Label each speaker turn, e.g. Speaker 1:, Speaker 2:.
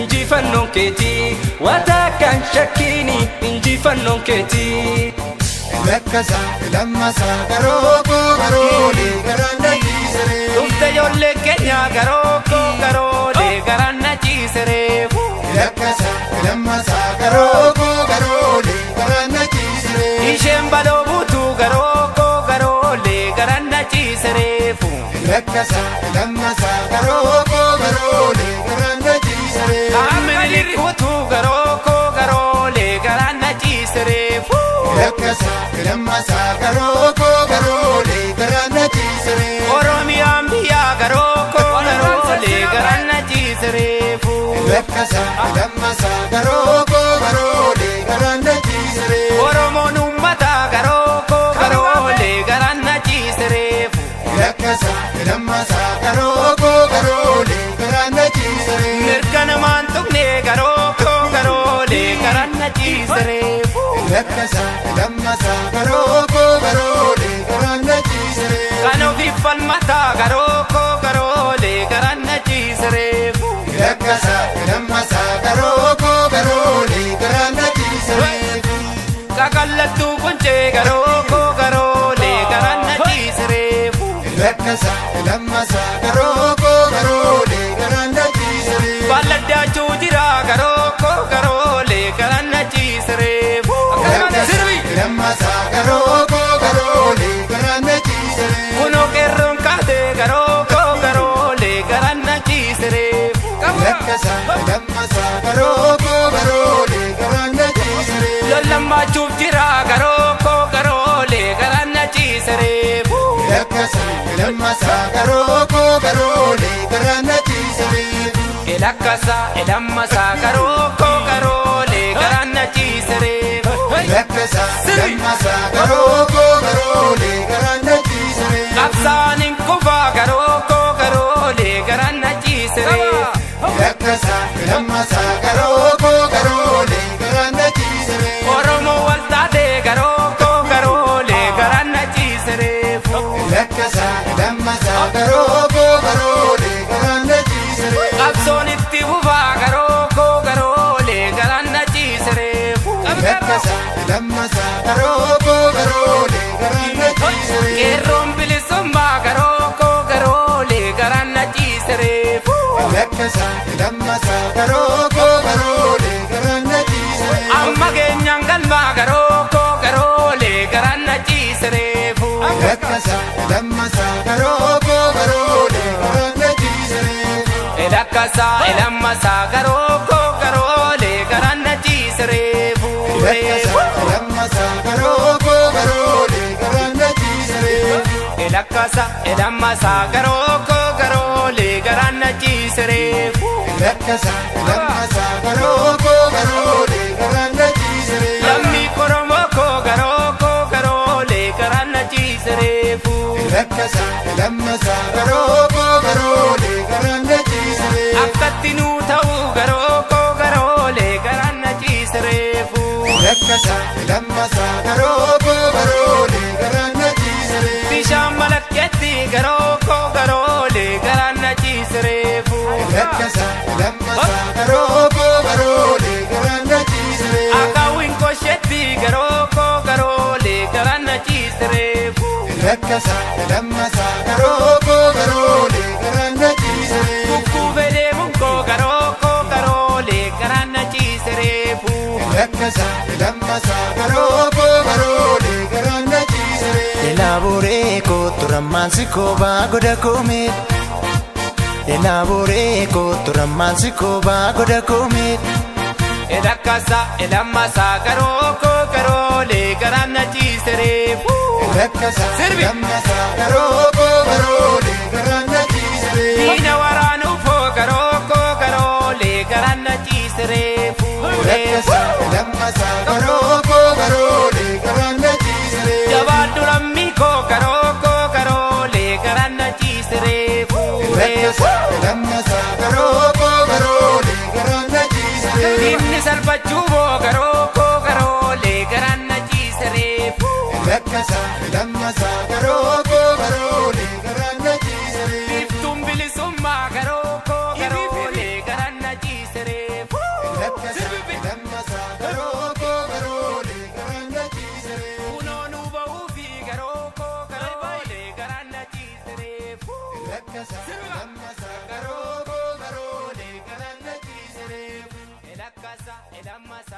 Speaker 1: injifannoon keetii wataakkaan shakkiini injifannoon keetii
Speaker 2: Lakkasa lammasa garoko garole garanna chisere
Speaker 1: Dhufte ijoollee keenya garole garanna chisere
Speaker 2: Lakkasa lammasa garoko garole garanna chisere
Speaker 1: Isheen baloo buutu garole garanna chisere
Speaker 2: Lakkasa lammasa garoko garole garanna chisere
Speaker 1: Ameen likuutu garole garanna chisere
Speaker 2: Lakkasa lammasa garoko garole garanna chisere
Speaker 1: Oromiyaan biyya garole garanna chisere
Speaker 2: Lakkasa lammasa garoko garole garanna chisere
Speaker 1: Oromoon uummata garole garanna chisere
Speaker 2: Lakkasa lammasa garoko garole garanna chisere
Speaker 1: Mirga namaan tuqne garole garanna chisere
Speaker 2: Lakkasa lammasa garoko garole garanna chisere
Speaker 1: Kan ofiif falmata garole garanna chisere
Speaker 2: Lakkasa lammasa garoko garole garanna chisere
Speaker 1: Kakallattu kunche garole garanna chisere
Speaker 2: Lakkasa lammasa garoko garole garanna chisere
Speaker 1: Balladdaachuu jira garole garanna chisere
Speaker 2: Lammasa garoko garole garanna chisere
Speaker 1: Kuno qeerroon kaate garole garanna chisere
Speaker 2: Lakkasa lammasa garoko garole garanna chisere
Speaker 1: Lollamaachuuf jira garole garanna chisere
Speaker 2: Lakkasa lammasa garoko garole garanna chisere
Speaker 1: Lakkasa lammasa garole garanna chisere
Speaker 2: Lakkasa lammasa garoko garole garanna chisere
Speaker 1: Qabsaanin kufa garole garanna chisere
Speaker 2: Lakkasa lammasa garoko garole garanna chisere
Speaker 1: Oromoo waltaate garole garanna chisere
Speaker 2: Lakkasa lammasa garoko garole garanna chisere
Speaker 1: Qabsoon itti bufa garole garanna chisere
Speaker 2: Lakkasa lammasa garoko garole garanna chisere
Speaker 1: Qeerroon bilisummaa garole garanna chisere
Speaker 2: Lakkasa lammasa garoko garole garanna chisere
Speaker 1: Amma keenyan galma garole garanna chisere
Speaker 2: Lakkasa lammasa garoko garole garanna chisere
Speaker 1: Lakkasa lammasa garole garanna chisere
Speaker 2: Lakkasa lammasa garoko garole garanna chisere
Speaker 1: Lakkasa lammasa garole garanna chisere
Speaker 2: Lakkasa lammasa garoko garole garanna chisere
Speaker 1: Lammi Oromoo garole garanna chisere
Speaker 2: Lakkasa lammasa garoko garole garanna chisere
Speaker 1: Akkatti nuu ta'u garole garanna chisere
Speaker 2: Lakkasa lammasa garoko garole garanna chisere
Speaker 1: Bishaan malakkeetti garole garanna chisere
Speaker 2: Lakkasa lammasa garoko garole garanna chisere
Speaker 1: Akaawwiin kosheetti garole garanna chisere
Speaker 2: Lakkasa lammasa garoko garole garanna chisere
Speaker 1: Kukkuufee deemuun koo garole garanna chisere
Speaker 2: Lakkasa lammasa garoko garole garanna chisere
Speaker 3: Elaboree kootu rammaansi koobaa goda koomee Elaboree kootu rammaansi koobaa goda koomee
Speaker 1: Lakkasa lammasa garole garanna chisere
Speaker 2: Lakkasa
Speaker 1: Sirbi.
Speaker 2: lammasa garoko garole garanna chisere
Speaker 1: Diina waraanuuf garole garanna chisere
Speaker 2: Lakkasa lammasa garoko garole garanna chisere
Speaker 1: Jabaaddu lammii koo garole garanna chisere
Speaker 2: Lakkasa lammasa garoko garole garanna chisere
Speaker 1: Diinni salphachuu boo garole garanna chisere
Speaker 2: Lakkasa lammasa garoko garole garanna chisere
Speaker 1: Biftuun bilisummaa garole garanna chisere
Speaker 2: lakkasa lammasa garoo garoolee garaan na ciisere.
Speaker 1: Kunoonu ba'uufi garoo garoolee garaan na ciisere.
Speaker 2: Lakkasa lammasa garoo garoolee garaan na ciisere.
Speaker 1: Lakkasa lammasa.